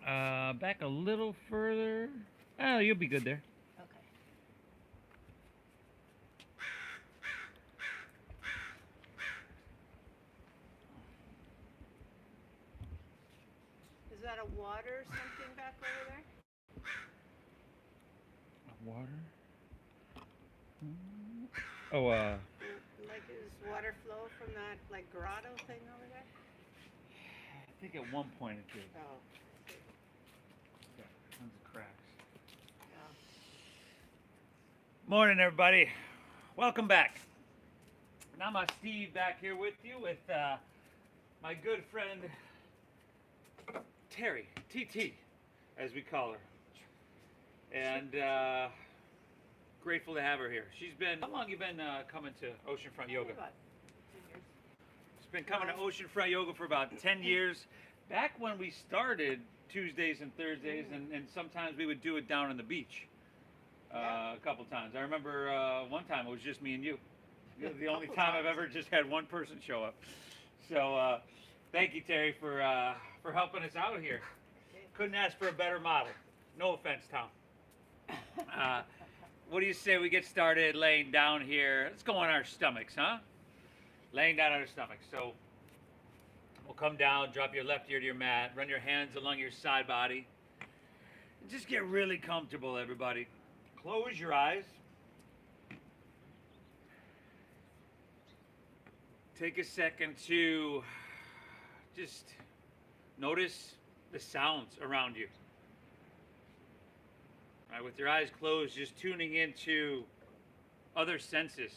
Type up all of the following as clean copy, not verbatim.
Back a little further. Oh, you'll be good there. Okay. Is that a water something back over there? Water. Oh, Like is water flow from that like grotto thing over there? I think at one point it did. Oh, Yeah, tons of cracks. yeah. Morning, everybody. Welcome back. Now, my Steve back here with you with my good friend Terry, TT, as we call her, and grateful to have her here. She's been. How long you been coming to Oceanfront Yoga? About 10 years. She's been coming to Oceanfront Yoga for about 10 years. Back when we started Tuesdays and Thursdays, and sometimes we would do it down on the beach. A couple times. I remember one time it was just me and you. It was the only time I've ever just had one person show up. So thank you, Terry, for helping us out here. Couldn't ask for a better model. No offense, Tom. What do you say we get started laying down here? Let's go on our stomachs, huh? Laying down on our stomachs. So we'll come down, drop your left ear to your mat, run your hands along your side body. And just get really comfortable, everybody. Close your eyes. Take a second to just notice the sounds around you. All right, with your eyes closed, just tuning into other senses.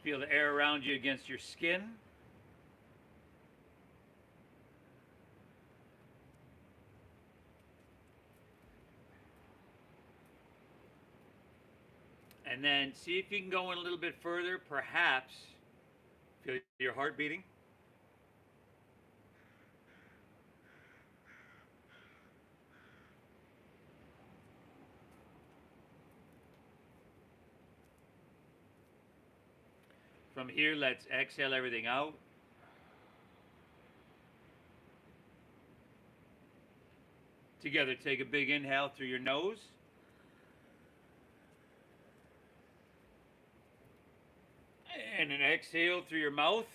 Feel the air around you against your skin. And then see if you can go in a little bit further. Perhaps feel your heart beating. From here, let's exhale everything out. Together, take a big inhale through your nose. And an exhale through your mouth.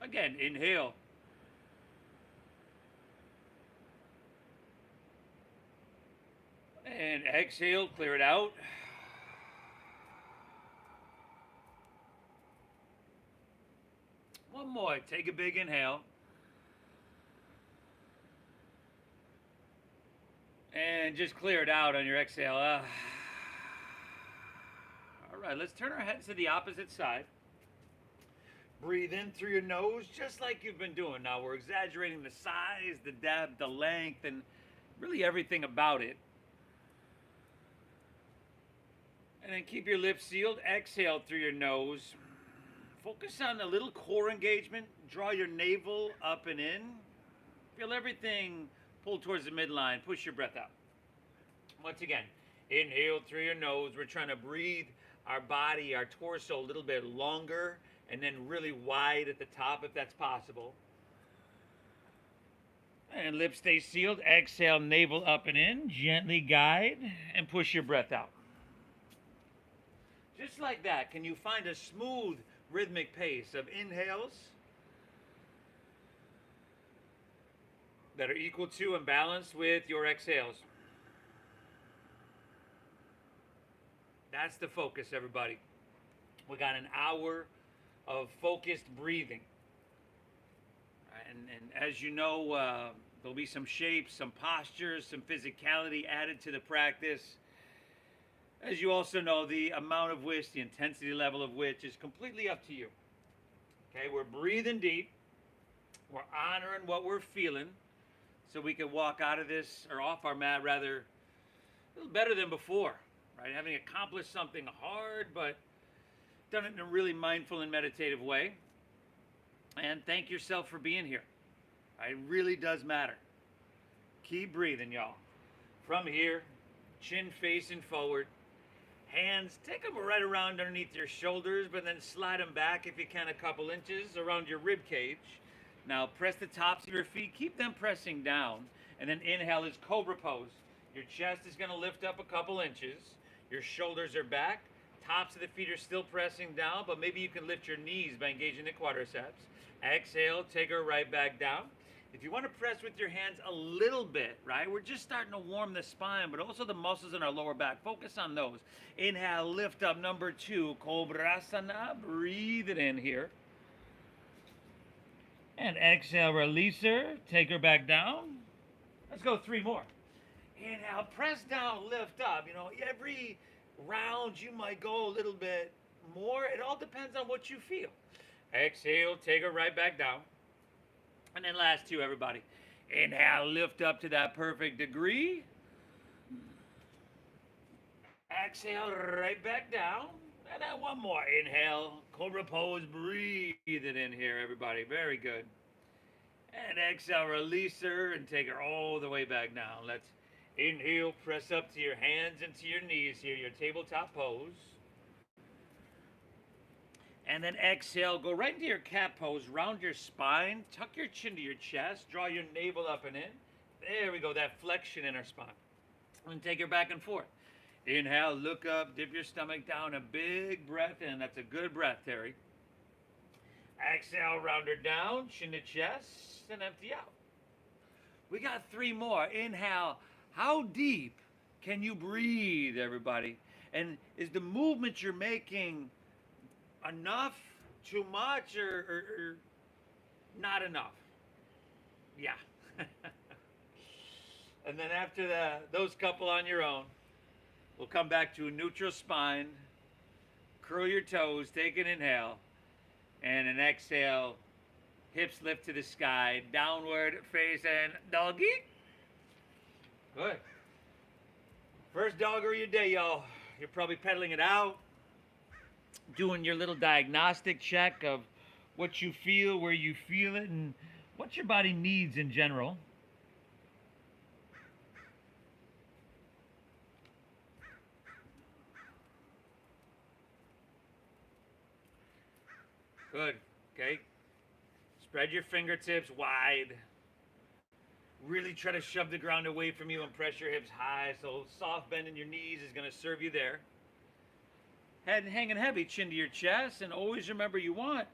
Again, inhale. And exhale, clear it out. One more, take a big inhale. And just clear it out on your exhale. All right, let's turn our heads to the opposite side. Breathe in through your nose, just like you've been doing. Now we're exaggerating the size, the depth, the length, and really everything about it. And then keep your lips sealed. Exhale through your nose. Focus on the little core engagement. Draw your navel up and in. Feel everything pull towards the midline. Push your breath out. Once again, inhale through your nose. We're trying to breathe our body, our torso a little bit longer and then really wide at the top if that's possible. And lips stay sealed. Exhale, navel up and in. Gently guide and push your breath out. Just like that, can you find a smooth rhythmic pace of inhales that are equal to and balanced with your exhales? That's the focus, everybody. We got an hour of focused breathing. And as you know, there'll be some shapes, some postures, some physicality added to the practice. As you also know, the amount of which, the intensity level of which is completely up to you. Okay, we're breathing deep. We're honoring what we're feeling so we can walk out of this, or off our mat rather, a little better than before, right? Having accomplished something hard, but done it in a really mindful and meditative way. And thank yourself for being here. It really does matter. Keep breathing, y'all. From here, chin facing forward. Hands, take them right around underneath your shoulders, but then slide them back if you can a couple inches around your rib cage. Now press the tops of your feet, keep them pressing down, and then inhale is cobra pose. Your chest is going to lift up a couple inches. Your shoulders are back. Tops of the feet are still pressing down, but maybe you can lift your knees by engaging the quadriceps. Exhale, take her right back down. If you want to press with your hands a little bit, right? We're just starting to warm the spine, but also the muscles in our lower back. Focus on those. Inhale, lift up, number 2, Cobrasana. Breathe it in here. And exhale, release her. Take her back down. Let's go 3 more. Inhale, press down, lift up. You know, every round you might go a little bit more. It all depends on what you feel. Exhale, take her right back down. And then last 2, everybody. Inhale, lift up to that perfect degree. Exhale, right back down. And then 1 more. Inhale, cobra pose. Breathe it in here, everybody. Very good. And exhale, release her and take her all the way back down. Let's inhale, press up to your hands and to your knees here, your tabletop pose. And then exhale, go right into your cat pose, round your spine, tuck your chin to your chest, draw your navel up and in. There we go, that flexion in our spine. And take her back and forth. Inhale, look up, dip your stomach down, a big breath in. That's a good breath, Terry. Exhale, round her down, chin to chest, and empty out. We got 3 more. Inhale. How deep can you breathe, everybody? And is the movement you're making enough, too much, or not enough? Yeah. And then after those couple on your own, we'll come back to a neutral spine. Curl your toes, take an inhale, and an exhale. Hips lift to the sky, downward facing doggy. Good. First dog of your day, y'all. You're probably pedaling it out, doing your little diagnostic check of what you feel, where you feel it, and what your body needs in general. Good. Okay. Spread your fingertips wide. Really try to shove the ground away from you and press your hips high. So soft bend in your knees is going to serve you there. Head hanging heavy, chin to your chest. And always remember, you want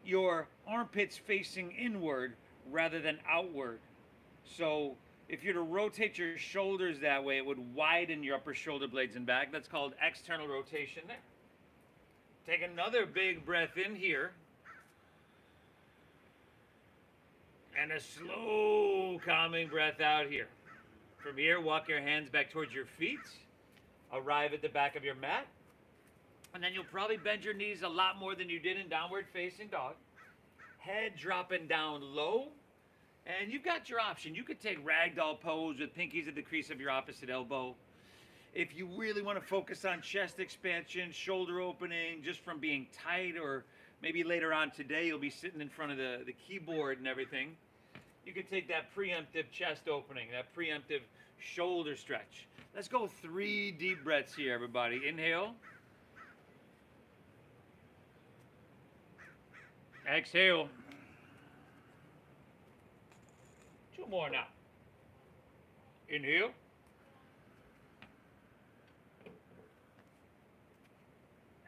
your armpits facing inward rather than outward. So if you're to rotate your shoulders that way, it would widen your upper shoulder blades and back. That's called external rotation there. Take another big breath in here. And a slow, calming breath out here. From here, walk your hands back towards your feet. Arrive at the back of your mat. And then you'll probably bend your knees a lot more than you did in downward facing dog. Head dropping down low. And you've got your option. You could take ragdoll pose with pinkies at the crease of your opposite elbow. If you really want to focus on chest expansion, shoulder opening, just from being tight, or maybe later on today you'll be sitting in front of the keyboard and everything, you can take that preemptive chest opening, that preemptive shoulder stretch. Let's go 3 deep breaths here, everybody. Inhale. Exhale. 2 more now. Inhale.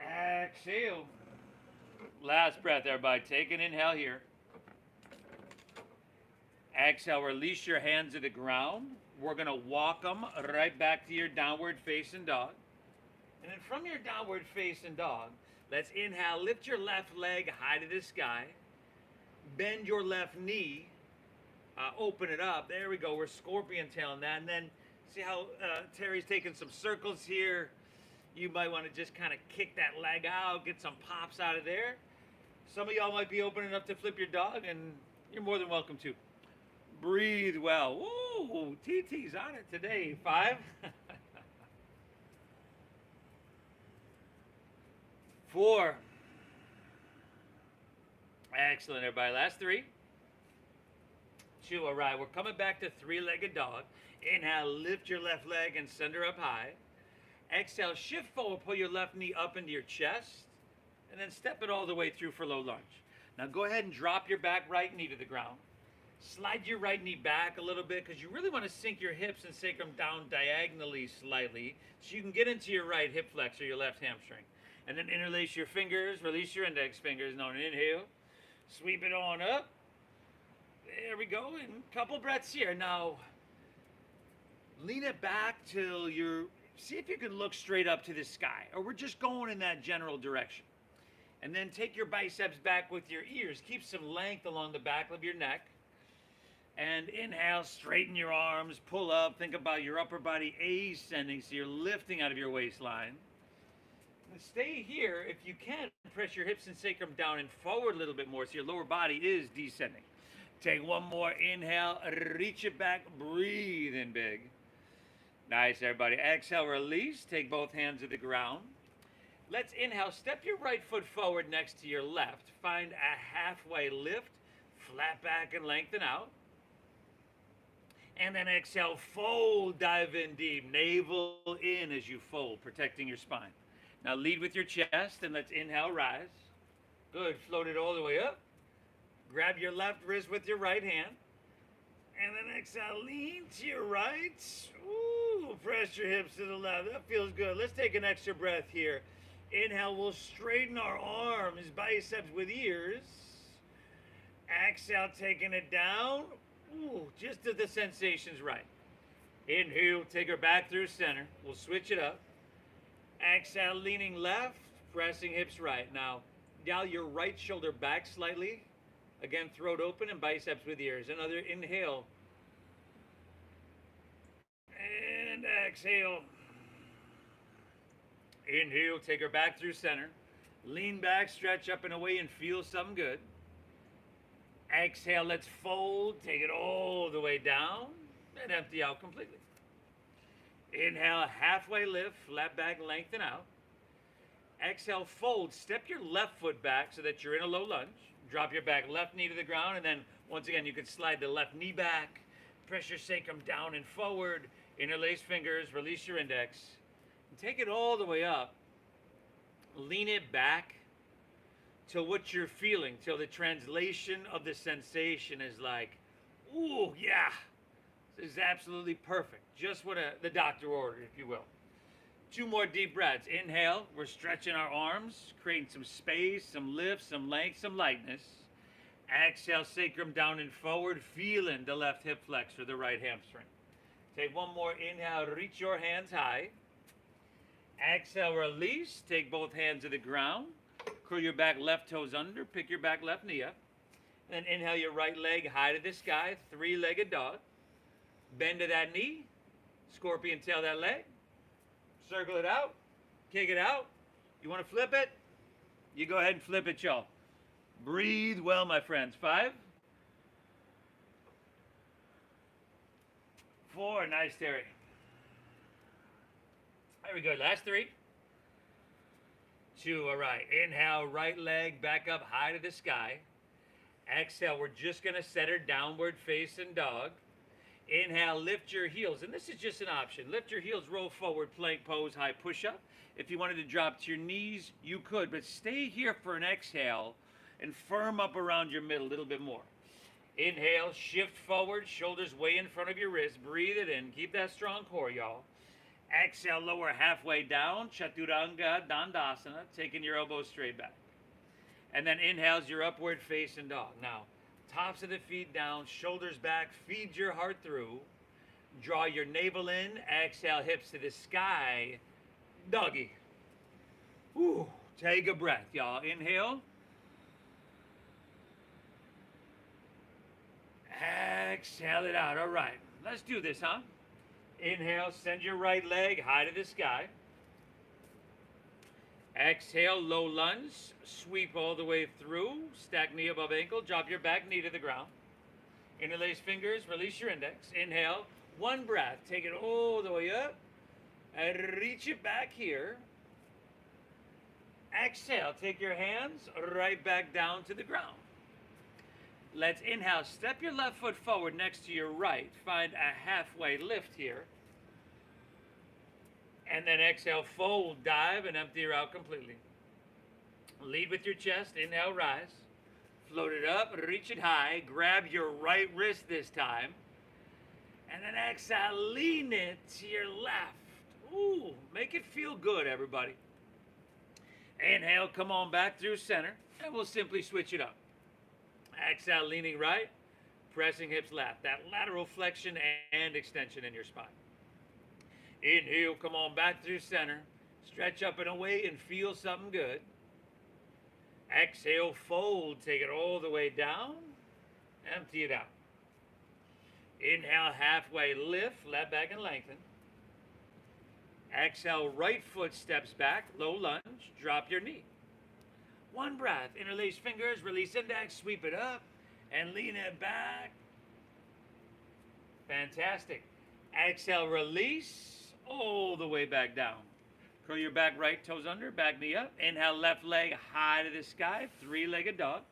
Exhale. Last breath, everybody. Take an inhale here. Exhale, release your hands to the ground. We're going to walk them right back to your downward facing dog. And then from your downward facing dog, let's inhale, lift your left leg high to the sky. Bend your left knee. Open it up. There we go. We're scorpion tailing that. And then see how Terry's taking some circles here. You might want to just kind of kick that leg out, get some pops out of there. Some of y'all might be open enough to flip your dog, and you're more than welcome to. Breathe well. Woo! TT's on it today. 5. 4. Excellent, everybody. Last 3. 2. All right, we're coming back to three-legged dog. Inhale, lift your left leg and send her up high. Exhale, shift forward, pull your left knee up into your chest, and then step it all the way through for low lunge. Now go ahead and drop your back right knee to the ground. Slide your right knee back a little bit because you really want to sink your hips and sacrum down diagonally slightly so you can get into your right hip flexor, your left hamstring. And then interlace your fingers, release your index fingers. Now inhale, sweep it on up. There we go, and a couple breaths here. Now, lean it back till you're, see if you can look straight up to the sky, or we're just going in that general direction. And then take your biceps back with your ears. Keep some length along the back of your neck. And inhale, straighten your arms, pull up. Think about your upper body ascending, so you're lifting out of your waistline. And stay here. If you can, press your hips and sacrum down and forward a little bit more so your lower body is descending. Take one more inhale, reach it back, breathe in big. Nice, everybody. Exhale, release. Take both hands to the ground. Let's inhale, step your right foot forward next to your left. Find a halfway lift, flat back and lengthen out. And then exhale, fold, dive in deep. Navel in as you fold, protecting your spine. Now lead with your chest and let's inhale, rise. Good, float it all the way up. Grab your left wrist with your right hand. And then exhale, lean to your right. Ooh, press your hips to the left. That feels good. Let's take an extra breath here. Inhale, we'll straighten our arms, biceps with ears. Exhale, taking it down. Ooh, just to the sensations right. Inhale, take her back through center. We'll switch it up. Exhale, leaning left, pressing hips right. Now, dial your right shoulder back slightly. Again, throat open and biceps with ears. Another inhale. And exhale. Inhale, take her back through center. Lean back, stretch up and away and feel something good. Exhale, let's fold. Take it all the way down and empty out completely. Inhale, halfway lift, flat back, lengthen out. Exhale, fold. Step your left foot back so that you're in a low lunge. Drop your back left knee to the ground, and then once again, you can slide the left knee back, press your sacrum down and forward, interlace fingers, release your index, and take it all the way up. Lean it back till what you're feeling, till the translation of the sensation is like, ooh, yeah, this is absolutely perfect. Just what the doctor ordered, if you will. 2 more deep breaths. Inhale, we're stretching our arms, creating some space, some lift, some length, some lightness. Exhale, sacrum down and forward, feeling the left hip flexor, the right hamstring. Take one more inhale, reach your hands high. Exhale, release, take both hands to the ground. Curl your back left toes under, pick your back left knee up. Then inhale your right leg high to the sky, three-legged dog. Bend to that knee, scorpion tail that leg. Circle it out, kick it out. You want to flip it? You go ahead and flip it, y'all. Breathe well, my friends. 5, 4, nice, Terry. Very good. Last 3. 2, all right. Inhale, right leg back up high to the sky. Exhale, we're just going to set her downward facing dog. Inhale, lift your heels, and this is just an option. Lift your heels, roll forward, plank pose, high push-up. If you wanted to drop to your knees, you could, but stay here for an exhale and firm up around your middle a little bit more. Inhale, shift forward, shoulders way in front of your wrist. Breathe it in. Keep that strong core, y'all. Exhale, lower halfway down, Chaturanga Dandasana, taking your elbows straight back. And then inhales your upward facing dog. Now, tops of the feet down, shoulders back, feed your heart through. Draw your navel in, exhale, hips to the sky. Doggy. Whew. Take a breath, y'all. Inhale. Exhale it out. All right. Let's do this, huh? Inhale, send your right leg high to the sky. Exhale, low lunge, sweep all the way through, stack knee above ankle, drop your back knee to the ground. Interlace fingers, release your index. Inhale, 1 breath, take it all the way up, and reach it back here. Exhale, take your hands right back down to the ground. Let's inhale. Step your left foot forward next to your right. Find a halfway lift here. And then exhale, fold, dive, and empty her out completely. Lead with your chest. Inhale, rise. Float it up, reach it high. Grab your right wrist this time. And then exhale, lean it to your left. Ooh, make it feel good, everybody. Inhale, come on back through center. And we'll simply switch it up. Exhale, leaning right. Pressing hips left. That lateral flexion and extension in your spine. Inhale, come on back through center. Stretch up and away and feel something good. Exhale, fold, take it all the way down. Empty it out. Inhale, halfway lift, left back and lengthen. Exhale, right foot steps back, low lunge, drop your knee. One breath, interlace fingers, release index, sweep it up, and lean it back. Fantastic. Exhale, release, all the way back down. Curl your back, right toes under, back knee up. Inhale, left leg high to the sky, three-legged dog.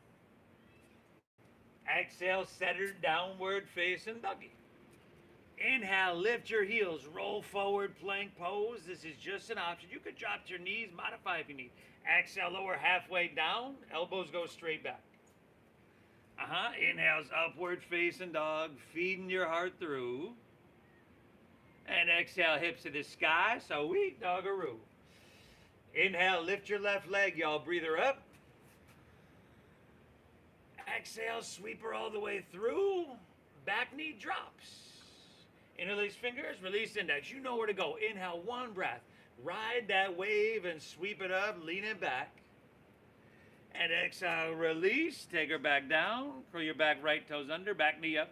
Exhale, center, downward facing doggy. Inhale, lift your heels, roll forward, plank pose. This is just an option. You could drop to your knees, modify if you need. Exhale, lower halfway down, elbows go straight back. Inhale's upward facing dog, feeding your heart through. And exhale, hips to the sky, so we doggaroo. Inhale, lift your left leg, y'all. Breathe her up. Exhale, sweep her all the way through. Back knee drops. Interlace fingers, release index. You know where to go. Inhale, one breath. Ride that wave and sweep it up, lean it back. And exhale, release. Take her back down. Curl your back, right toes under, back knee up.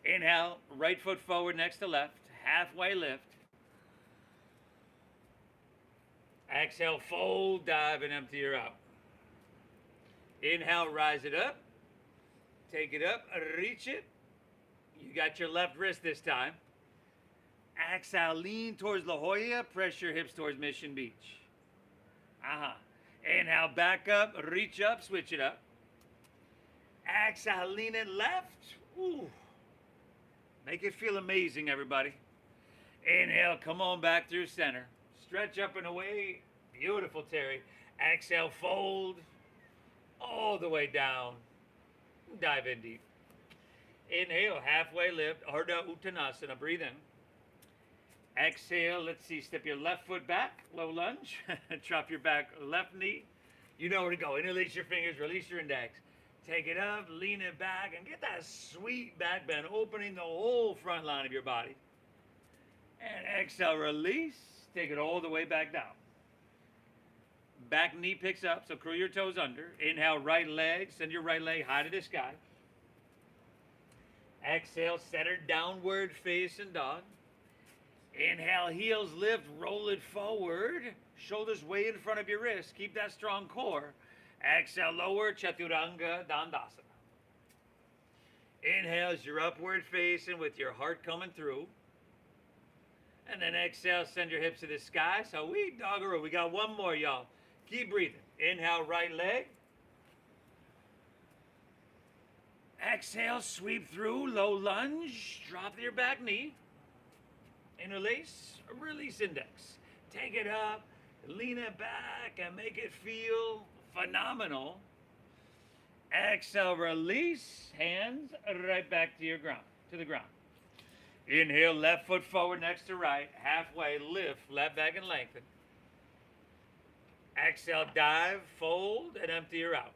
Inhale, right foot forward next to left. Halfway lift. Exhale, fold, dive, and empty her out. Inhale, rise it up. Take it up, reach it. You got your left wrist this time. Exhale, lean towards La Jolla. Press your hips towards Mission Beach. Inhale, back up, reach up, switch it up. Exhale, lean it left. Ooh. Make it feel amazing, everybody. Inhale, come on back through center. Stretch up and away. Beautiful, Terry. Exhale, fold. All the way down. Dive in deep. Inhale, halfway lift. Ardha Uttanasana. Breathe in. Exhale, let's see. Step your left foot back. Low lunge. Drop your back left knee. You know where to go. Interlace your fingers. Release your index. Take it up. Lean it back. And get that sweet back bend. Opening the whole front line of your body. And exhale, release. Take it all the way back down. Back knee picks up, so curl your toes under. Inhale, right leg. Send your right leg high to the sky. Exhale, center, downward facing dog. Inhale, heels lift, roll it forward. Shoulders way in front of your wrist. Keep that strong core. Exhale, lower, Chaturanga Dandasana. Inhale as you're upward facing with your heart coming through. And then exhale, send your hips to the sky. So we doggaroo. We got one more, y'all. Keep breathing. Inhale, right leg. Exhale, sweep through, low lunge. Drop your back knee. Interlace, release index. Take it up, lean it back, and make it feel phenomenal. Exhale, release. Hands right back to your ground, to the ground. Inhale, left foot forward next to right. Halfway lift, left back and lengthen. Exhale, dive, fold, and empty her out.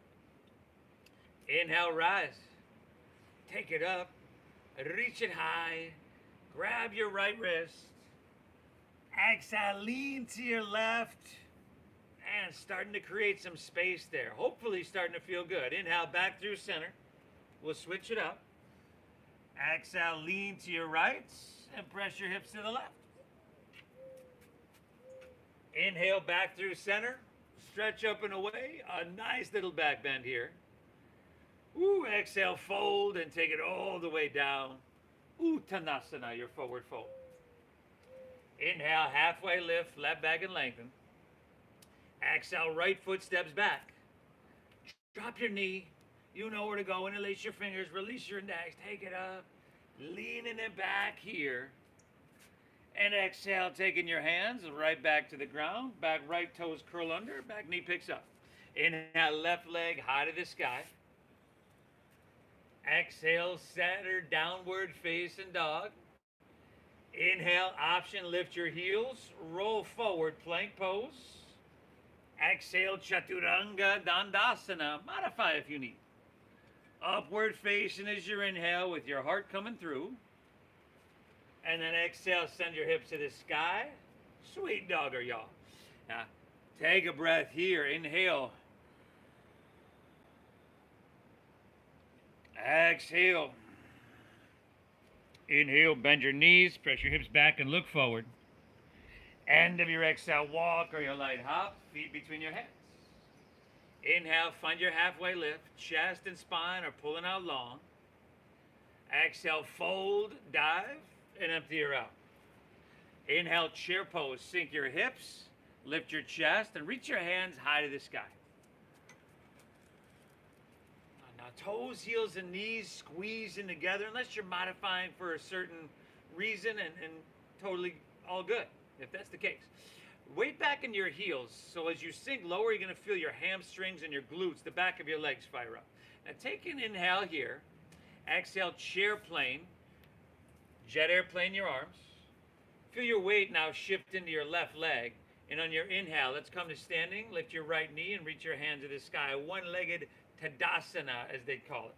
Inhale, rise. Take it up. Reach it high. Grab your right wrist. Exhale, lean to your left. And starting to create some space there. Hopefully starting to feel good. Inhale, back through center. We'll switch it up. Exhale, lean to your right and press your hips to the left. Inhale, back through center. Stretch up and away. A nice little back bend here. Ooh, exhale, fold and take it all the way down. Uttanasana, your forward fold. Inhale, halfway lift, left back and lengthen. Exhale, right foot steps back. Drop your knee. You know where to go. Interlace your fingers, release your index, take it up, leaning it back here. And exhale, taking your hands right back to the ground. Back right toes curl under, back knee picks up. Inhale, left leg high to the sky. Exhale, center, downward facing dog. Inhale, option, lift your heels, roll forward, plank pose. Exhale, Chaturanga Dandasana. Modify if you need. Upward facing as your inhale with your heart coming through. And then exhale, send your hips to the sky. Sweet dogger, y'all. Now, take a breath here. Inhale. Exhale. Inhale, bend your knees, press your hips back and look forward. End of your exhale, walk or your light hop, feet between your hands. Inhale, find your halfway lift, chest and spine are pulling out long. Exhale, fold, dive, and empty her out. Inhale, chair pose, sink your hips, lift your chest, and reach your hands high to the sky. Now, toes, heels, and knees squeeze in together, unless you're modifying for a certain reason, and totally all good, if that's the case. Weight back in your heels, so as you sink lower, you're going to feel your hamstrings and your glutes, the back of your legs fire up. Now, take an inhale here. Exhale, chair plane. Jet airplane your arms. Feel your weight now shift into your left leg. And on your inhale, let's come to standing. Lift your right knee and reach your hand to the sky. One-legged Tadasana, as they call it.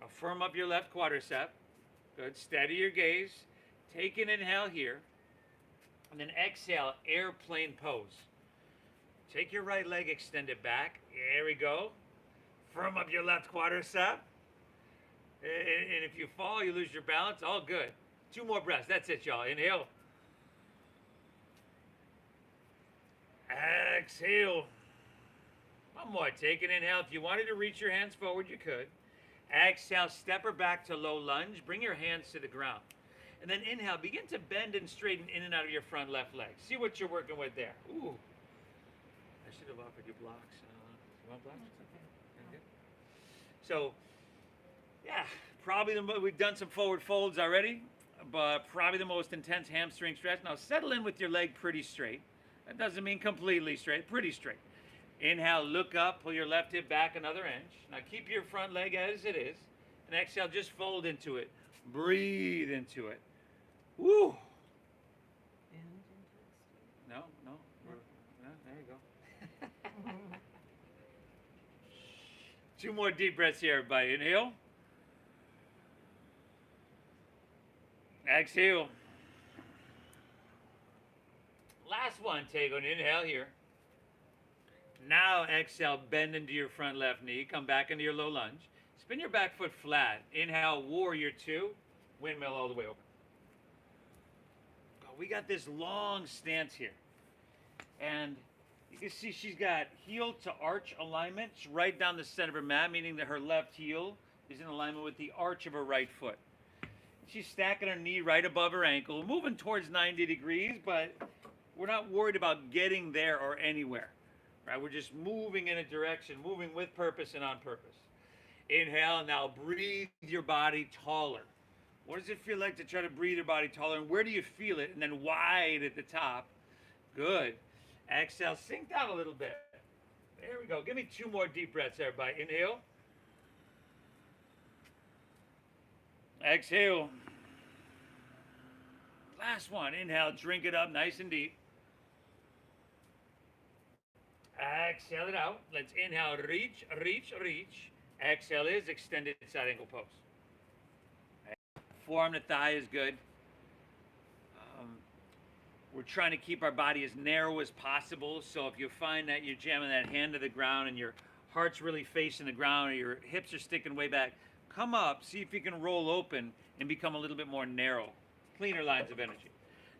Now firm up your left quadricep. Good. Steady your gaze. Take an inhale here. And then exhale, airplane pose. Take your right leg, extend it back. There we go. Firm up your left quadricep. And if you fall, you lose your balance. All good. 2 more breaths. That's it, y'all. Inhale. Exhale. One more. Take an inhale. If you wanted to reach your hands forward, you could. Exhale. Step her back to low lunge. Bring your hands to the ground. And then inhale. Begin to bend and straighten in and out of your front left leg. See what you're working with there. Ooh. I should have offered you blocks. You want blocks? Okay. So, yeah, we've done some forward folds already, but probably the most intense hamstring stretch. Now settle in with your leg pretty straight. That doesn't mean completely straight, pretty straight. Inhale, look up, pull your left hip back another inch. Now keep your front leg as it is. And exhale, just fold into it. Breathe into it. Woo! No. There you go. 2 more deep breaths here, everybody. Inhale. Exhale. Last one, take an inhale here. Now exhale, bend into your front left knee. Come back into your low lunge. Spin your back foot flat. Inhale, warrior 2. Windmill all the way over. We got this long stance here. And you can see she's got heel to arch alignment. She's right down the center of her mat, meaning that her left heel is in alignment with the arch of her right foot. She's stacking her knee right above her ankle, moving towards 90 degrees, but we're not worried about getting there or anywhere. Right? We're just moving in a direction, moving with purpose and on purpose. Inhale, now breathe your body taller. What does it feel like to try to breathe your body taller? And where do you feel it? And then wide at the top. Good. Exhale, sink down a little bit. There we go. Give me 2 more deep breaths, everybody. Inhale. Exhale. Last one. Inhale, drink it up nice and deep. Exhale it out. Let's inhale, reach. Exhale is extended side ankle pose. Forearm to thigh is good. We're trying to keep our body as narrow as possible. So if you find that you're jamming that hand to the ground and your heart's really facing the ground or your hips are sticking way back, come up, see if you can roll open and become a little bit more narrow. Cleaner lines of energy.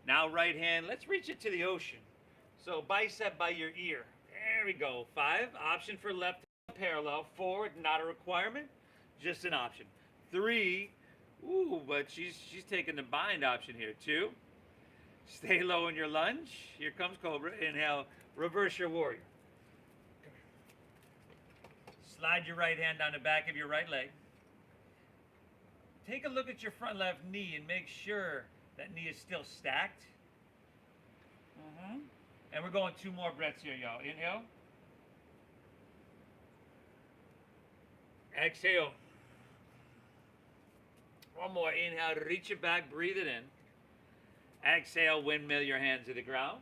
Now right hand, let's reach it to the ocean. So bicep by your ear. There we go. 5, option for left parallel. 4, not a requirement, just an option. 3, ooh, but she's taking the bind option here. 2, stay low in your lunge. Here comes Cobra. Inhale, reverse your warrior. Slide your right hand down the back of your right leg. Take a look at your front left knee and make sure that knee is still stacked. And we're going 2 more breaths here, y'all. Inhale. Exhale. One more. Inhale, reach it back, breathe it in. Exhale, windmill your hands to the ground.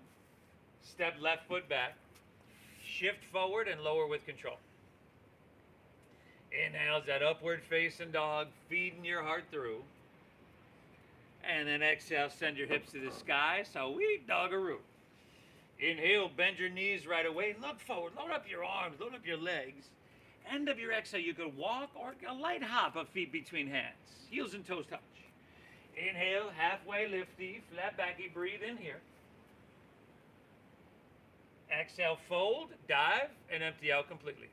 Step left foot back. Shift forward and lower with control. Inhale's that upward facing dog, feeding your heart through. And then exhale, send your hips to the sky. So we doggaroo. Inhale, bend your knees right away. Look forward, load up your arms, load up your legs. End of your exhale, you could walk or a light hop of feet between hands. Heels and toes touch. Inhale, halfway lifty, flat backy, breathe in here. Exhale, fold, dive, and empty out completely.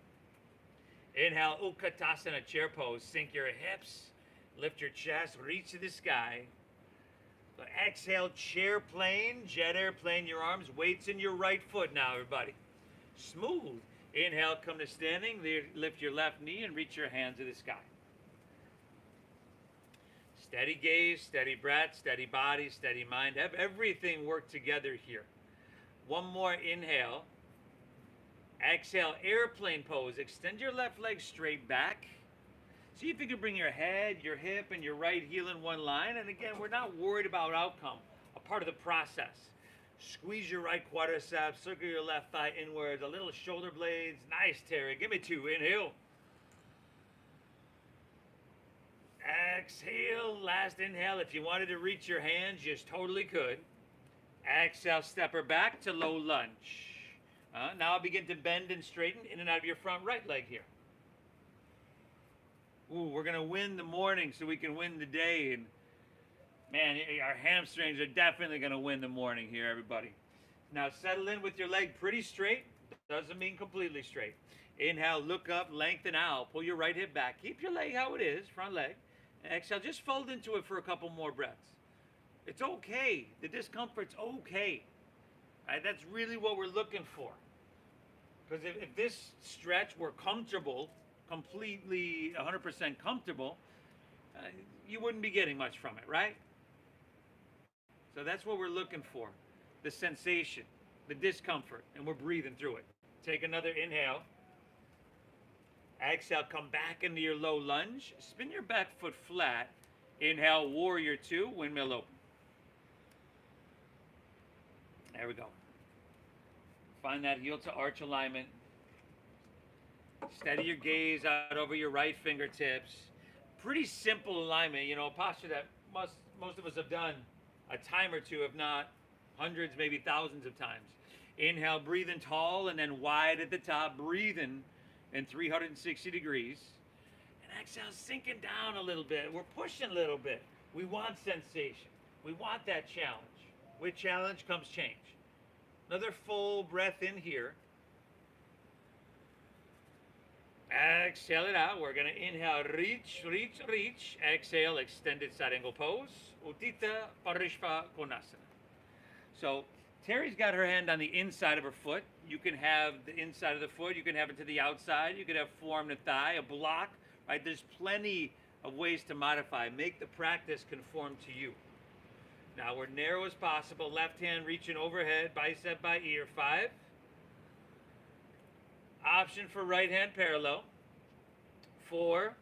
Inhale, Utkatasana, chair pose. Sink your hips, lift your chest, reach to the sky. So exhale, chair plane, jet airplane, your arms, weights in your right foot now, everybody. Smooth. Inhale, come to standing, lift your left knee and reach your hands to the sky. Steady gaze, steady breath, steady body, steady mind. Have everything work together here. One more inhale. Exhale, airplane pose. Extend your left leg straight back. See if you can bring your head, your hip, and your right heel in one line. And again, we're not worried about outcome, a part of the process. Squeeze your right quadriceps, circle your left thigh inwards, a little shoulder blades. Nice, Terry. Give me 2. Inhale. Exhale, last inhale. If you wanted to reach your hands, you totally could. Exhale, step her back to low lunge. Now begin to bend and straighten in and out of your front right leg here. Ooh, we're going to win the morning so we can win the day. And man, our hamstrings are definitely going to win the morning here, everybody. Now settle in with your leg pretty straight. Doesn't mean completely straight. Inhale, look up, lengthen out. Pull your right hip back. Keep your leg how it is, front leg. Exhale, just fold into it for a couple more breaths. It's okay. The discomfort's okay. Right? That's really what we're looking for. Because if this stretch were comfortable, completely 100% comfortable, you wouldn't be getting much from it, right? So that's what we're looking for. The sensation, the discomfort, and we're breathing through it. Take another inhale. Exhale, come back into your low lunge. Spin your back foot flat. Inhale, warrior 2, windmill open. There we go. Find that heel to arch alignment. Steady your gaze out over your right fingertips. Pretty simple alignment, you know, a posture that most of us have done a time or two, if not hundreds, maybe thousands of times. Inhale, breathing tall and then wide at the top, breathing in 360 degrees. And exhale, sinking down a little bit. We're pushing a little bit. We want sensation. We want that challenge. With challenge comes change. Another full breath in here. Exhale it out. We're going to inhale, reach, reach, reach. Exhale, extended side angle pose. Uttita Parishva Konasana. So Terry's got her hand on the inside of her foot. You can have the inside of the foot. You can have it to the outside. You could have forearm to thigh, a block. Right? There's plenty of ways to modify. Make the practice conform to you. Now we're narrow as possible. Left hand reaching overhead, bicep by ear. 5. Option for right hand parallel. 4.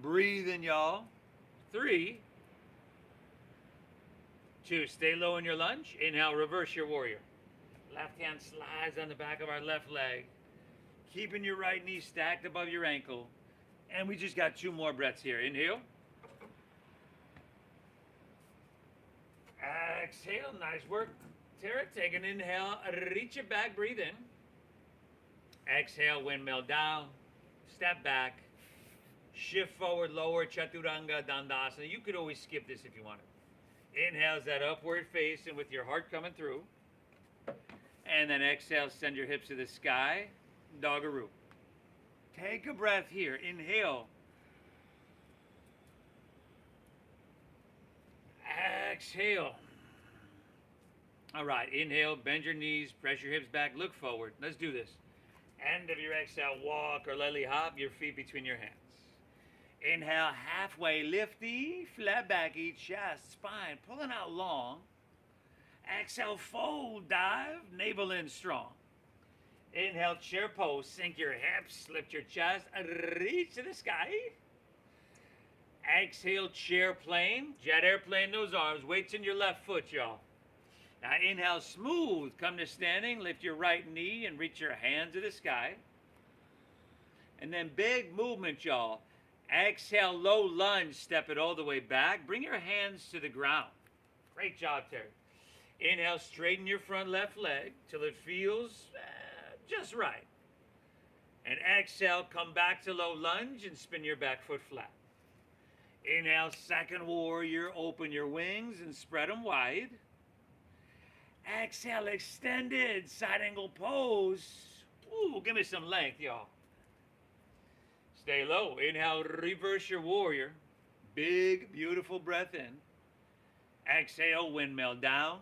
Breathe in, y'all. 3. 2. Stay low in your lunge. Inhale, reverse your warrior. Left hand slides on the back of our left leg. Keeping your right knee stacked above your ankle. And we just got 2 more breaths here. Inhale. Exhale. Nice work. Tara, take an inhale. Reach it back. Breathe in. Exhale. Windmill down. Step back. Shift forward. Lower. Chaturanga Dandasana. You could always skip this if you wanted. Inhale's that upward facing with your heart coming through. And then exhale. Send your hips to the sky. Doggaroo. Take a breath here. Inhale. Exhale. All right, inhale, bend your knees, press your hips back, look forward. Let's do this. End of your exhale, walk or lightly hop your feet between your hands. Inhale, halfway lifty, flat back, eat chest, spine, pulling out long. Exhale, fold, dive, navel in strong. Inhale, chair pose, sink your hips, lift your chest, reach to the sky. Exhale, chair plane, jet airplane those arms, weights in your left foot, y'all. Now inhale, smooth, come to standing, lift your right knee and reach your hand to the sky. And then big movement, y'all. Exhale, low lunge, step it all the way back. Bring your hands to the ground. Great job, Terry. Inhale, straighten your front left leg till it feels just right. And exhale, come back to low lunge and spin your back foot flat. Inhale, second warrior, open your wings and spread them wide. Exhale, extended, side angle pose. Ooh, give me some length, y'all. Stay low. Inhale, reverse your warrior. Big, beautiful breath in. Exhale, windmill down.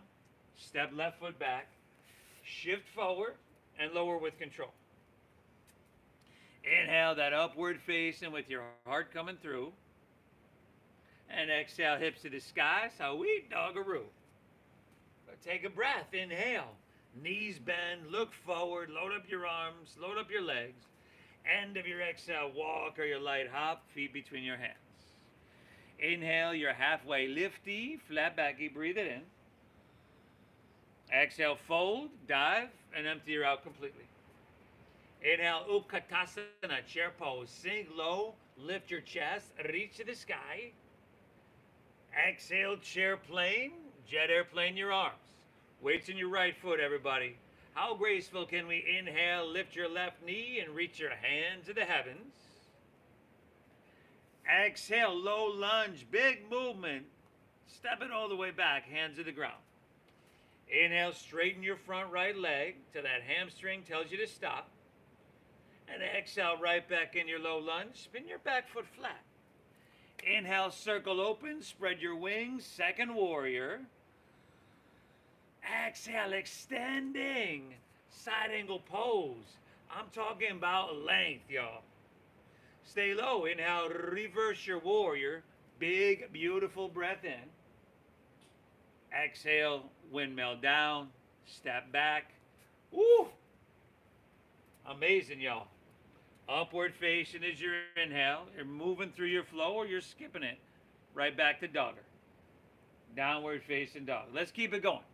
Step left foot back. Shift forward and lower with control. Inhale, that upward facing with your heart coming through. And exhale, hips to the sky. Sweet doggaroo. Take a breath. Inhale. Knees bend. Look forward. Load up your arms. Load up your legs. End of your exhale, walk or your light hop. Feet between your hands. Inhale, your halfway lifty. Flat backy. Breathe it in. Exhale, fold, dive, and empty her out completely. Inhale, Utkatasana, chair pose. Sink low. Lift your chest. Reach to the sky. Exhale, chair plane, jet airplane your arms. Weights in your right foot, everybody. How graceful can we inhale, lift your left knee and reach your hand to the heavens. Exhale, low lunge, big movement. Step it all the way back, hands to the ground. Inhale, straighten your front right leg till that hamstring tells you to stop. And exhale, right back in your low lunge. Spin your back foot flat. Inhale, circle open, spread your wings, second warrior. Exhale, extending, side angle pose. I'm talking about length, y'all. Stay low. Inhale, reverse your warrior. Big, beautiful breath in. Exhale, windmill down, step back. Woo! Amazing, y'all. Upward facing is your inhale. You're moving through your flow or you're skipping it. Right back to dogger. Downward facing dog. Let's keep it going.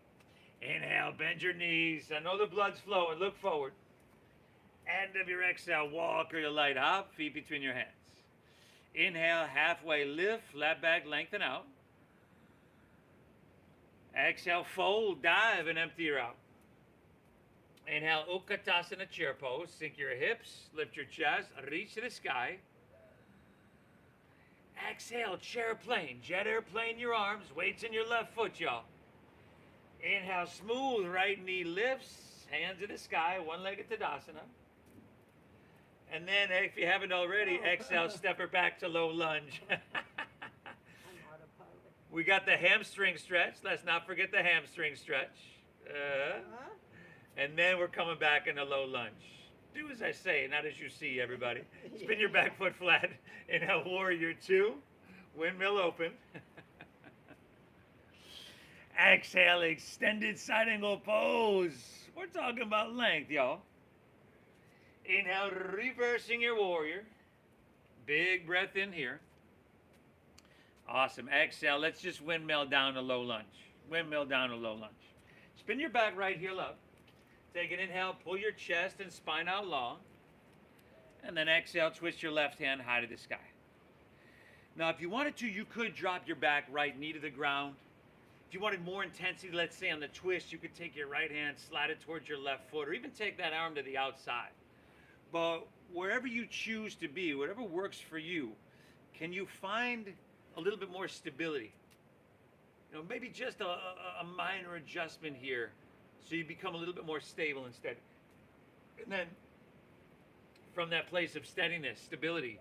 Inhale, bend your knees. I know the blood's flowing. Look forward. End of your exhale, walk or your light hop. Feet between your hands. Inhale, halfway lift, flat back, lengthen out. Exhale, fold, dive, and empty her out. Inhale, Utkatasana, chair pose. Sink your hips, lift your chest, reach to the sky. Exhale, chair plane, jet airplane your arms, weights in your left foot, y'all. Inhale, smooth, right knee lifts, hands in the sky, one-legged Tadasana. And then, if you haven't already, exhale, step her back to low lunge. We got the hamstring stretch. Let's not forget the hamstring stretch. And then we're coming back in a low lunge. Do as I say, not as you see, everybody. Spin your back foot flat. Inhale, warrior two. Windmill open. Exhale, extended side angle pose. We're talking about length, y'all. Inhale, reversing your warrior. Big breath in here. Awesome. Exhale, let's just windmill down to low lunge. Windmill down to low lunge. Spin your back right heel up. Take an inhale, pull your chest and spine out long. And then exhale, twist your left hand high to the sky. Now, if you wanted to, you could drop your back right knee to the ground. If you wanted more intensity, let's say on the twist, you could take your right hand, slide it towards your left foot, or even take that arm to the outside. But wherever you choose to be, whatever works for you, can you find a little bit more stability? You know, maybe just a minor adjustment here so you become a little bit more stable and steady. And then from that place of steadiness, stability,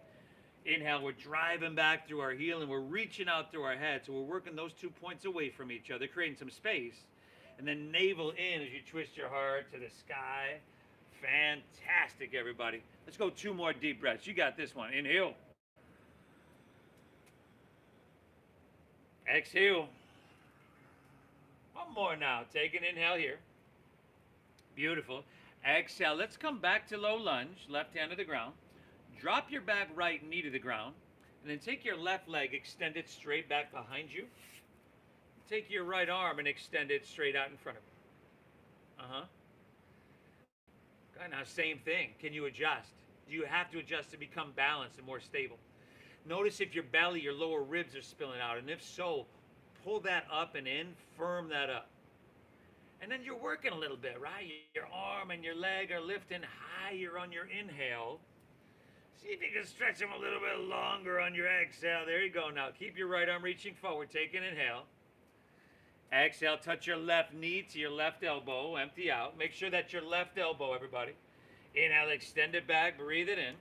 inhale, we're driving back through our heel and we're reaching out through our head. So we're working those 2 points away from each other, creating some space. And then navel in as you twist your heart to the sky. Fantastic, everybody. Let's go 2 more deep breaths. You got this one. Inhale. Exhale. One more now. Take an inhale here. Beautiful. Exhale. Let's come back to low lunge. Left hand to the ground. Drop your back right knee to the ground. And then take your left leg, extend it straight back behind you. Take your right arm and extend it straight out in front of you. Uh-huh. Okay, now same thing. Can you adjust? Do you have to adjust to become balanced and more stable? Notice if your belly, your lower ribs are spilling out. And if so, pull that up and in, firm that up. And then you're working a little bit, right? Your arm and your leg are lifting higher on your inhale. See if you can stretch them a little bit longer on your exhale. There you go. Now keep your right arm reaching forward. Take an inhale. Exhale, touch your left knee to your left elbow. Empty out. Make sure that's your left elbow, everybody. Inhale, extend it back. Breathe it in.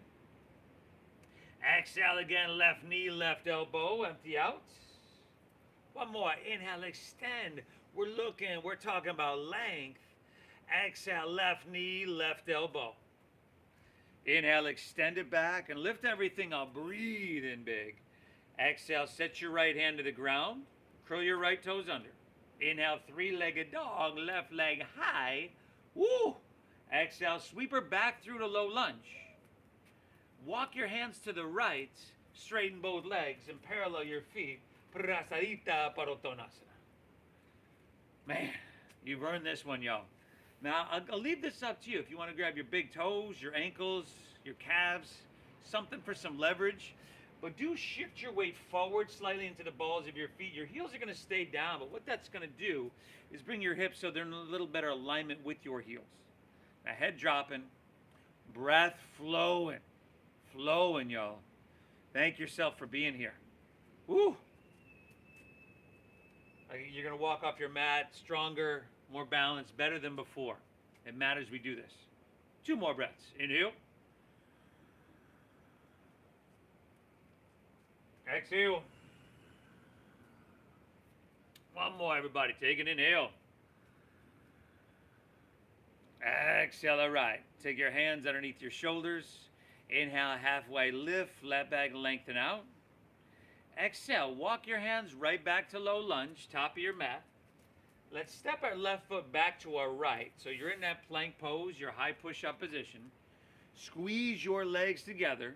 Exhale again, left knee, left elbow. Empty out. One more. Inhale, extend. We're talking about length. Exhale, left knee, left elbow. Inhale, extend it back and lift everything up. Breathe in big. Exhale, set your right hand to the ground. Curl your right toes under. Inhale, 3-legged dog, left leg high. Woo! Exhale, sweep her back through to low lunge. Walk your hands to the right, straighten both legs, and parallel your feet. Prasadita Padottanasana. Man, you've earned this one, y'all. Now, I'll leave this up to you. If you want to grab your big toes, your ankles, your calves, something for some leverage. But do shift your weight forward slightly into the balls of your feet. Your heels are going to stay down, but what that's going to do is bring your hips so they're in a little better alignment with your heels. Now, head dropping, breath flowing. Flowing, y'all. Thank yourself for being here. Woo! You're going to walk off your mat stronger, more balanced, better than before. It matters we do this. 2 more breaths. Inhale. Exhale. One more, everybody. Take an inhale. Exhale. All right. Take your hands underneath your shoulders. Inhale, halfway lift, flat back, lengthen out. Exhale, walk your hands right back to low lunge, top of your mat. Let's step our left foot back to our right. So you're in that plank pose, your high push-up position. Squeeze your legs together,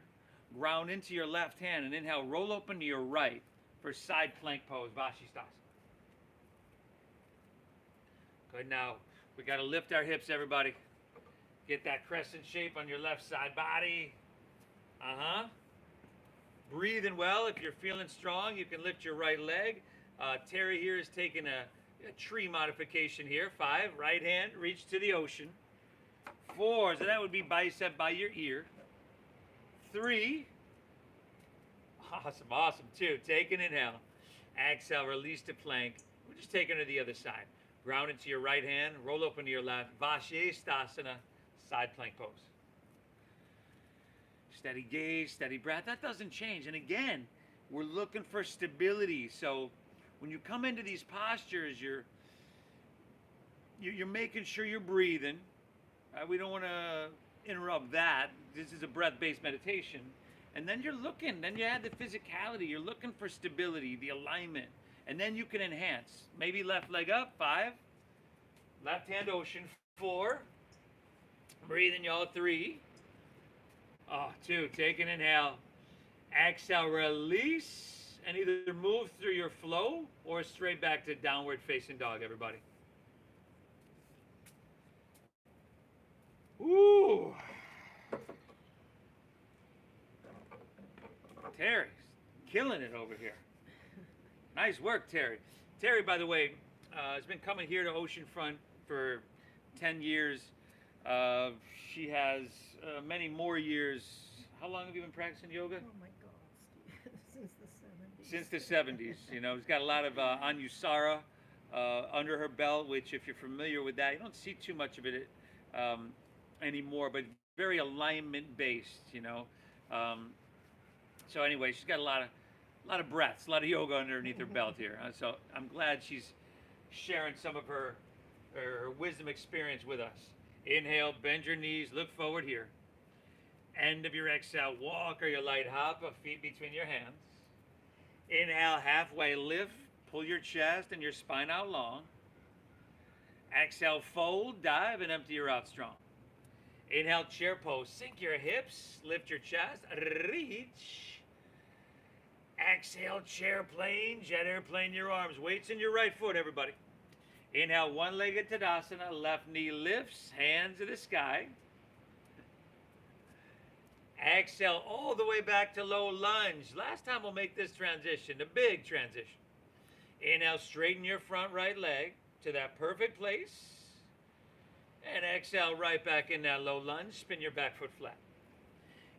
ground into your left hand, and inhale, roll open to your right for side plank pose, Vashisthasana. Good, now we got to lift our hips, everybody. Get that crescent shape on your left side body. Uh-huh. Breathing well. If you're feeling strong, you can lift your right leg. Terry here is taking a tree modification here. 5, right hand, reach to the ocean. 4, so that would be bicep by your ear. 3, awesome. 2, take an inhale. Exhale, release to plank. We're just taking it to the other side. Ground into your right hand, roll open to your left. Vashisthasana, side plank pose. Steady gaze, steady breath. That doesn't change. And again, we're looking for stability. So when you come into these postures, you're making sure you're breathing. We don't want to interrupt that. This is a breath-based meditation. And then you're looking. Then you add the physicality. You're looking for stability, the alignment. And then you can enhance. Maybe left leg up. 5. Left hand ocean. 4. Breathing, y'all. 3. 2, take an inhale. Exhale, release, and either move through your flow or straight back to downward facing dog, everybody. Ooh. Terry's killing it over here. Nice work, Terry. Terry, by the way, has been coming here to Oceanfront for 10 years. She has many more years. How long have you been practicing yoga? Oh my God, since the 70s. Since the 70s. You know, she's got a lot of Anusara under her belt, which if you're familiar with that, you don't see too much of it anymore, but very alignment based, you know. So anyway, she's got a lot of breaths, a lot of yoga underneath her belt here. So I'm glad she's sharing some of her wisdom experience with us. Inhale, bend your knees, look forward here. End of your exhale, walk or your light hop of feet between your hands. Inhale, halfway lift, pull your chest and your spine out long. Exhale, fold, dive, and empty your out strong. Inhale, chair pose, sink your hips, lift your chest, reach. Exhale, chair plane, jet airplane your arms, weights in your right foot, everybody. Inhale, one-legged Tadasana, left knee lifts, hands to the sky. Exhale all the way back to low lunge. Last time we'll make this transition, a big transition. Inhale, straighten your front right leg to that perfect place. And exhale right back in that low lunge, spin your back foot flat.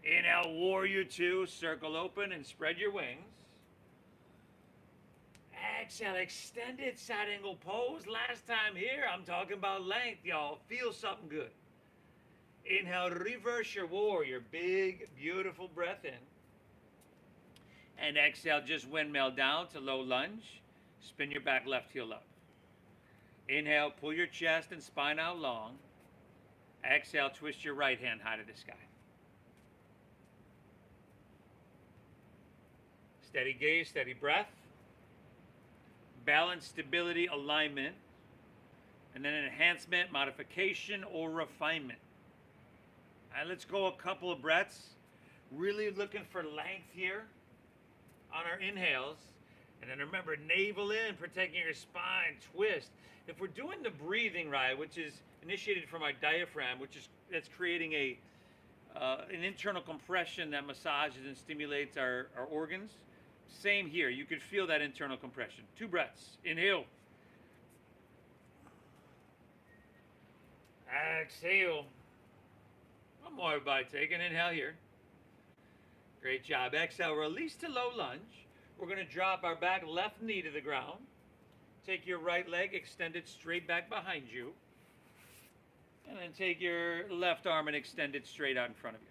Inhale, warrior two, circle open and spread your wings. Exhale, extended side angle pose. Last time here, I'm talking about length, y'all. Feel something good. Inhale, reverse your warrior. Big, beautiful breath in. And exhale, just windmill down to low lunge. Spin your back left heel up. Inhale, pull your chest and spine out long. Exhale, twist your right hand high to the sky. Steady gaze, steady breath. Balance, stability, alignment. And then enhancement, modification, or refinement. All right, let's go a couple of breaths. Really looking for length here on our inhales. And then remember, navel in, protecting your spine, twist. If we're doing the breathing right, which is initiated from our diaphragm, that's creating an internal compression that massages and stimulates our organs. Same here. You could feel that internal compression. 2 breaths. Inhale. Exhale. One more, everybody. Take an inhale here. Great job. Exhale. Release to low lunge. We're going to drop our back left knee to the ground. Take your right leg, extend it straight back behind you. And then take your left arm and extend it straight out in front of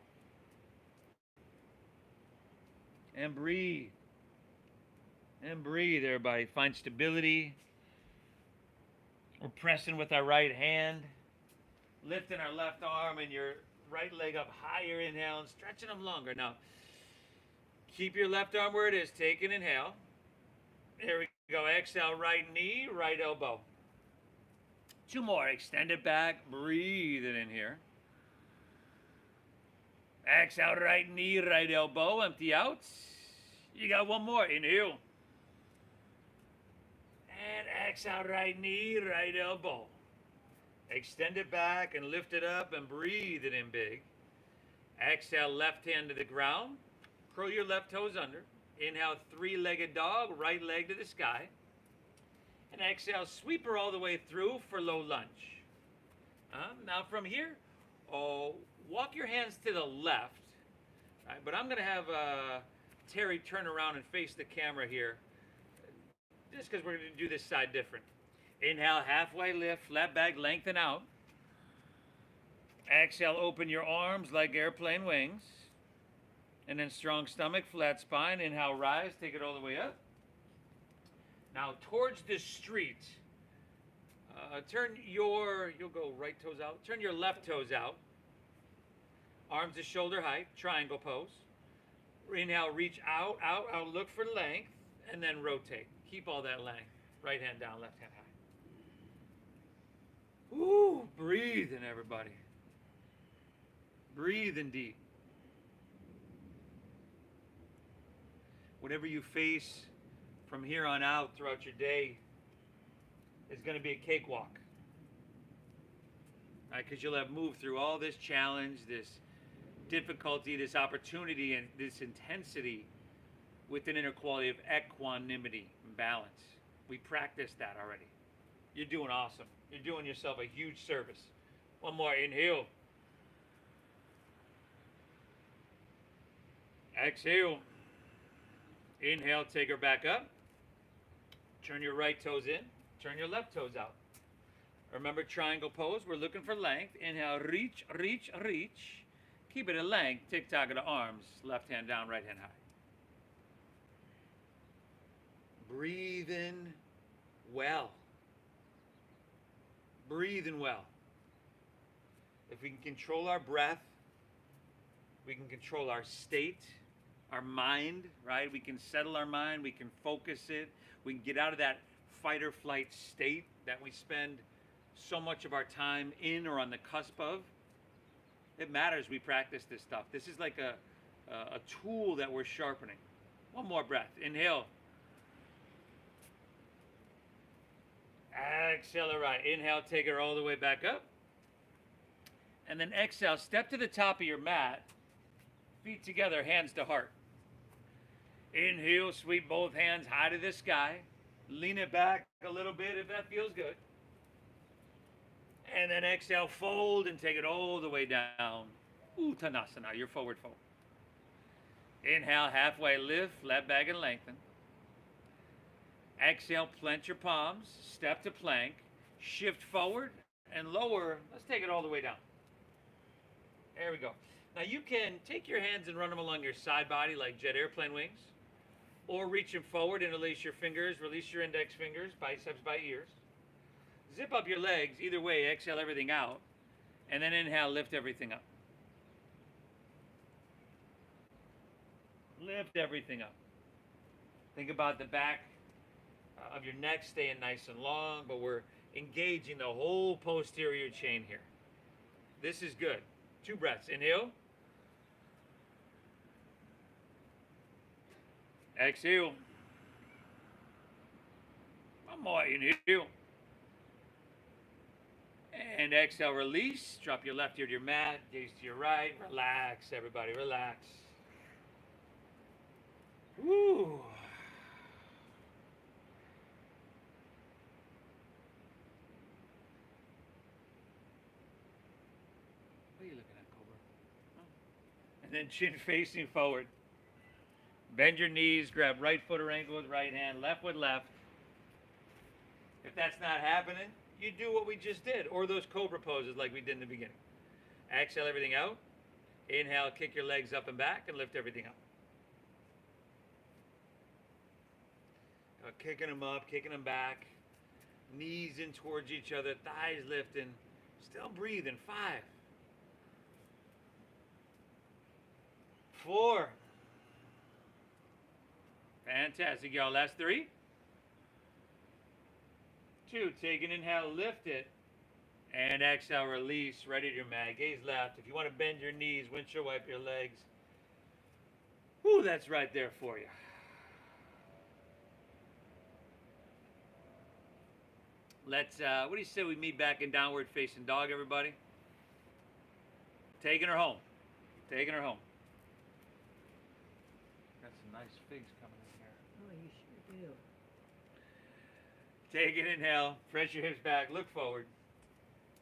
you. And breathe. And breathe, everybody. Find stability. We're pressing with our right hand. Lifting our left arm and your right leg up higher. Inhale and stretching them longer. Now, keep your left arm where it is. Take an inhale. There we go. Exhale, right knee, right elbow. 2 more. Extend it back. Breathe it in here. Exhale, right knee, right elbow. Empty out. You got 1 more. Inhale. And exhale, right knee, right elbow. Extend it back and lift it up and breathe it in big. Exhale, left hand to the ground. Curl your left toes under. Inhale, 3-legged dog, right leg to the sky. And exhale, sweep her all the way through for low lunge. Now from here, walk your hands to the left. All right, but I'm going to have Terry turn around and face the camera here, just because we're going to do this side different. Inhale, halfway lift, flat back, lengthen out. Exhale, open your arms like airplane wings. And then strong stomach, flat spine. Inhale, rise, take it all the way up. Now towards the street, you'll go right toes out. Turn your left toes out. Arms to shoulder height, triangle pose. Inhale, reach out, out, out, look for length, and then rotate. Keep all that length. Right hand down, left hand high. Ooh, breathe in, everybody. Breathe in deep. Whatever you face from here on out throughout your day is going to be a cakewalk. Right? Because you'll have moved through all this challenge, this difficulty, this opportunity, and this intensity with an inner quality of equanimity and balance. We practiced that already. You're doing awesome. You're doing yourself a huge service. 1 more. Inhale. Exhale. Inhale, take her back up. Turn your right toes in. Turn your left toes out. Remember triangle pose. We're looking for length. Inhale, reach, reach, reach. Keep it at length. Tick-tock of the arms. Left hand down, right hand high. Breathe in well. Breathe in well. If we can control our breath, we can control our state, our mind, right? We can settle our mind, we can focus it, we can get out of that fight or flight state that we spend so much of our time in or on the cusp of. It matters we practice this stuff. This is like a tool that we're sharpening. One more breath. Inhale. Exhale, all right. Inhale, take it all the way back up. And then exhale, step to the top of your mat. Feet together, hands to heart. Inhale, sweep both hands high to the sky. Lean it back a little bit if that feels good. And then exhale, fold and take it all the way down. Uttanasana, your forward fold. Inhale, halfway lift, flat back and lengthen. Exhale, plant your palms, step to plank, shift forward and lower. Let's take it all the way down. There we go. Now you can take your hands and run them along your side body like jet airplane wings, or reach them forward, interlace your fingers, release your index fingers, biceps by ears. Zip up your legs, either way, exhale everything out, and then inhale, lift everything up. Lift everything up. Think about the back of your neck staying nice and long, but we're engaging the whole posterior chain here. This is good. 2 breaths. Inhale. Exhale. One more. Inhale. And exhale, release. Drop your left ear to your mat, gaze to your right. Relax, everybody, relax. Woo. What are you looking at, Cobra? Oh. And then chin facing forward. Bend your knees, grab right foot or ankle with right hand, left with left. If that's not happening, you do what we just did, or those cobra poses like we did in the beginning. Exhale everything out. Inhale, kick your legs up and back and lift everything up. Kicking them up, kicking them back. Knees in towards each other, thighs lifting. Still breathing. 5. 4. Fantastic, y'all. Last 3. 2. Take an inhale, lift it. And exhale, release. Right at your mat. Gaze left. If you want to bend your knees, windshield wipe your legs. Whew, that's right there for you. Let's, what do you say we meet back in downward facing dog, everybody? Taking her home. Taking her home. Got some nice figs coming in here. Oh, you sure do. Take an inhale, press your hips back, look forward.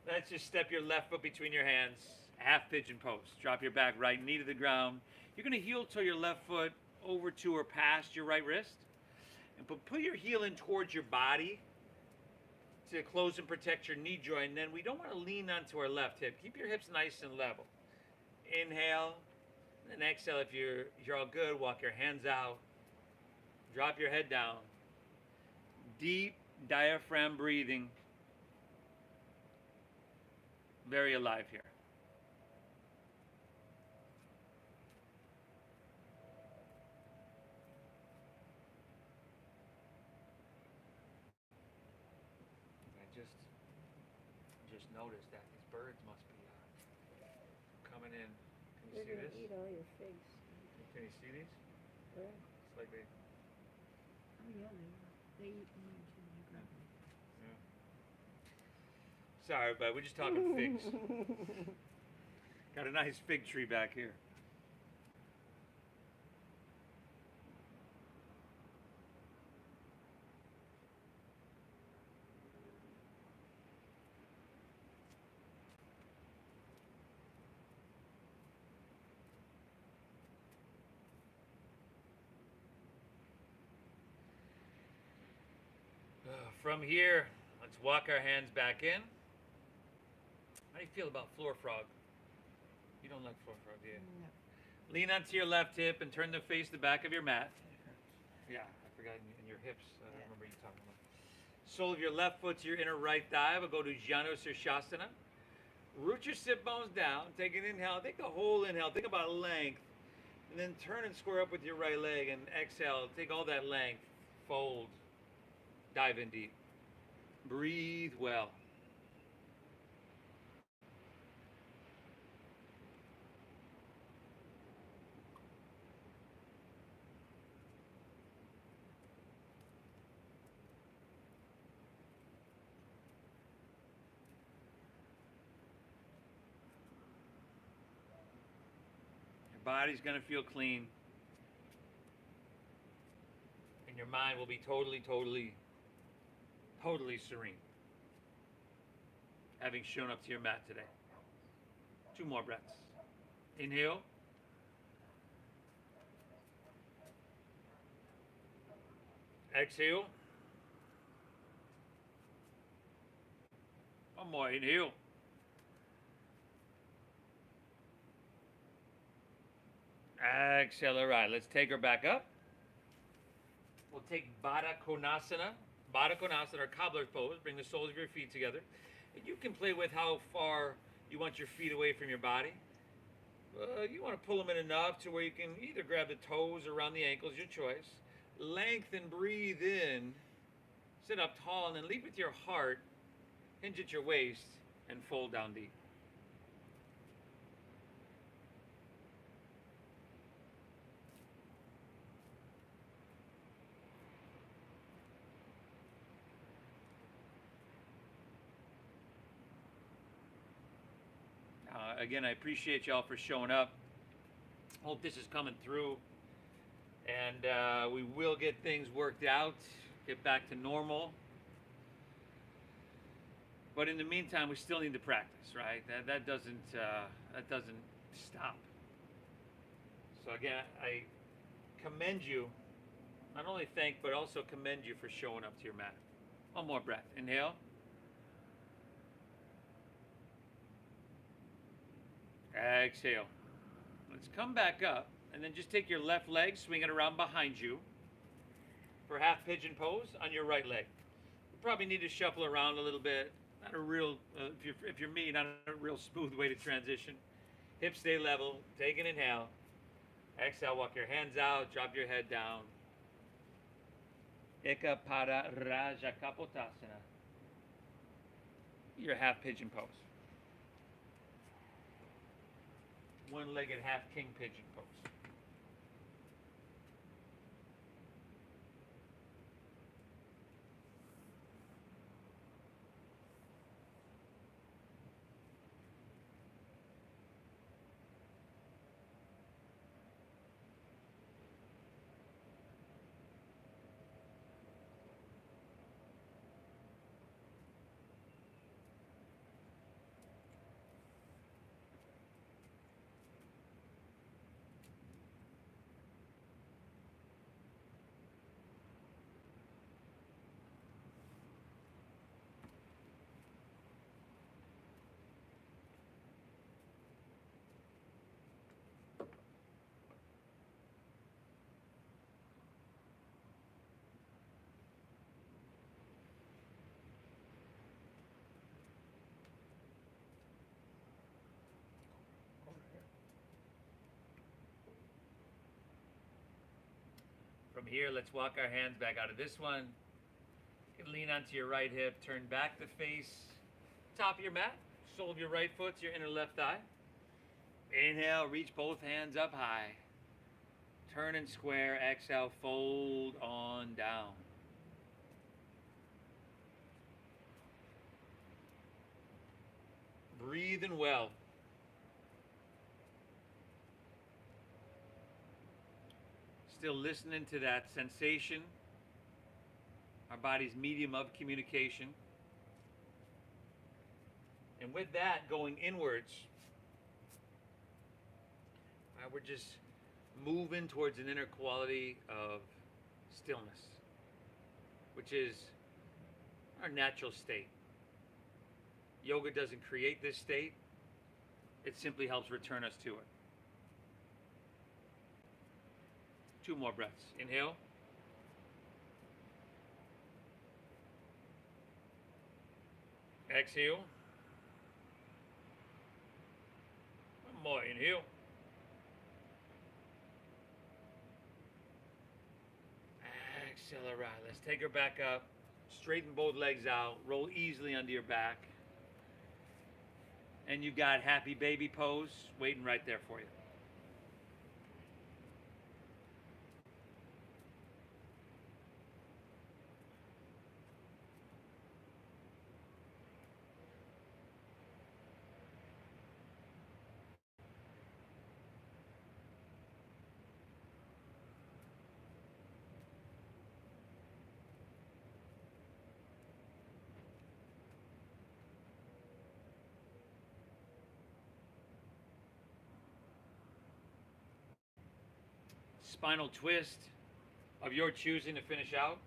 Let's just step your left foot between your hands, half pigeon pose. Drop your back right knee to the ground. You're going to heel toe your left foot over to or past your right wrist. And put your heel in towards your body to close and protect your knee joint. And then we don't want to lean onto our left hip. Keep your hips nice and level. Inhale, and exhale. If you're all good, walk your hands out. Drop your head down. Deep diaphragm breathing. Very alive here. I just noticed that these birds must be coming in. Can you They're see gonna this? eat all your figs. Can you see these? Yeah. It's like they. Oh yeah, they eat mine too. I grab them. Yeah. Sorry, but we're just talking figs. Got a nice fig tree back here. From here, let's walk our hands back in. How do you feel about floor frog? You don't like floor frog, do you? No. Lean onto your left hip and turn to face the back of your mat. Yeah, I forgot in your hips. I Yeah. remember you talking about. Sole of your left foot to your inner right thigh. We'll go to Janu Sirsasana. Root your sit bones down. Take an inhale. Take the whole inhale. Think about length. And then turn and square up with your right leg and exhale. Take all that length. Fold. Dive in deep. Breathe well. Your body's going to feel clean. And your mind will be totally, totally, totally serene. Having shown up to your mat today. 2 more breaths. Inhale. Exhale. 1 more. Inhale. Exhale. All right. Let's take her back up. We'll take Baddha Konasana. Baddha Konasana, or cobbler's pose. Bring the soles of your feet together. And you can play with how far you want your feet away from your body. You want to pull them in enough to where you can either grab the toes or around the ankles, your choice. Lengthen, breathe in. Sit up tall, and then lead with your heart. Hinge at your waist, and fold down deep. Again, I appreciate y'all for showing up. Hope this is coming through. And we will get things worked out, get back to normal. But in the meantime, we still need to practice, right? That doesn't stop. So again, I commend you. Not only thank, but also commend you for showing up to your mat. 1 more breath. Inhale. Exhale. Let's come back up, and then just take your left leg, swing it around behind you for half pigeon pose on your right leg. You probably need to shuffle around a little bit. Not a real, if you're me, not a real smooth way to transition. Hips stay level. Take an inhale. Exhale. Walk your hands out. Drop your head down. Eka Pada Raja Kapotasana. Your half pigeon pose. 1-legged half king pigeon pose. From here, let's walk our hands back out of this one. You can lean onto your right hip, turn back the face, top of your mat, sole of your right foot to your inner left thigh. Inhale, reach both hands up high. Turn and square, exhale, fold on down. Breathe in well. Still listening to that sensation, our body's medium of communication. And with that, going inwards, we're just moving towards an inner quality of stillness, which is our natural state. Yoga doesn't create this state, it simply helps return us to it. 2 more breaths. Inhale. Exhale. more. Inhale. Exhale. Let's take her back up. Straighten both legs out. Roll easily under your back. And you got happy baby pose waiting right there for you. Spinal twist of your choosing to finish out.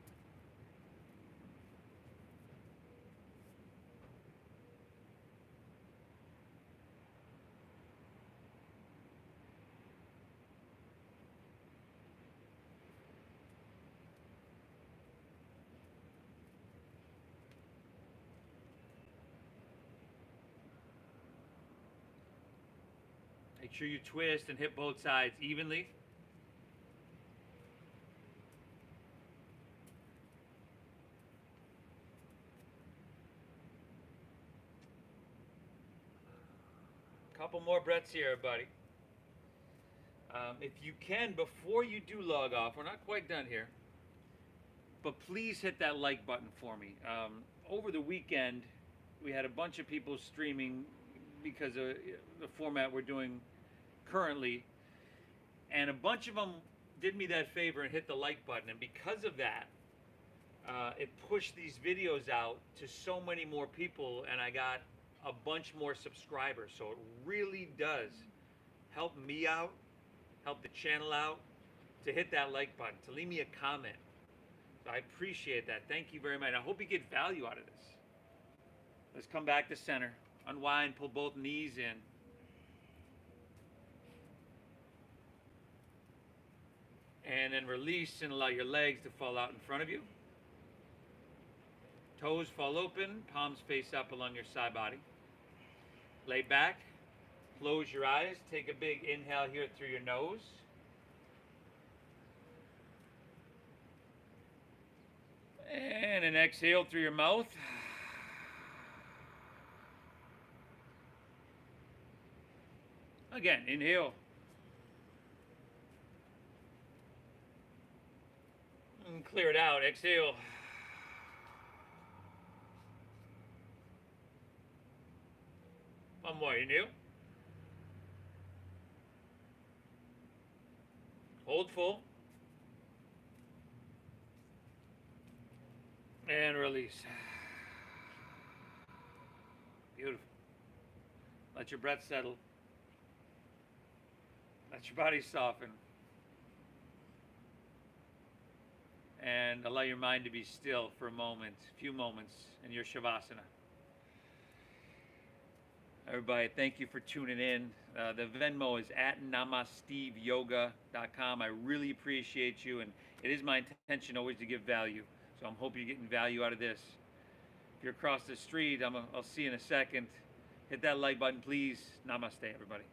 Make sure you twist and hit both sides evenly. Couple more breaths here, everybody. If you can, before you do log off, we're not quite done here, but please hit that like button for me. Over the weekend, we had a bunch of people streaming because of the format we're doing currently, and a bunch of them did me that favor and hit the like button, and because of that, it pushed these videos out to so many more people, and I got a bunch more subscribers. So it really does help me out, help the channel out, to hit that like button, to leave me a comment. So I appreciate that. Thank you very much. I hope you get value out of this. Let's come back to center. Unwind, pull both knees in. And then release and allow your legs to fall out in front of you. Toes fall open, palms face up along your side body. Lay back, close your eyes, take a big inhale here through your nose. And an exhale through your mouth. Again, inhale. And clear it out, exhale. One more, inhale. Hold full. And release. Beautiful. Let your breath settle. Let your body soften. And allow your mind to be still for a moment, a few moments in your Shavasana. Everybody, thank you for tuning in. The Venmo is at namasteveyoga.com. I really appreciate you, and it is my intention always to give value. So I'm hoping you're getting value out of this. If you're across the street, I'll see you in a second. Hit that like button, please. Namaste, everybody.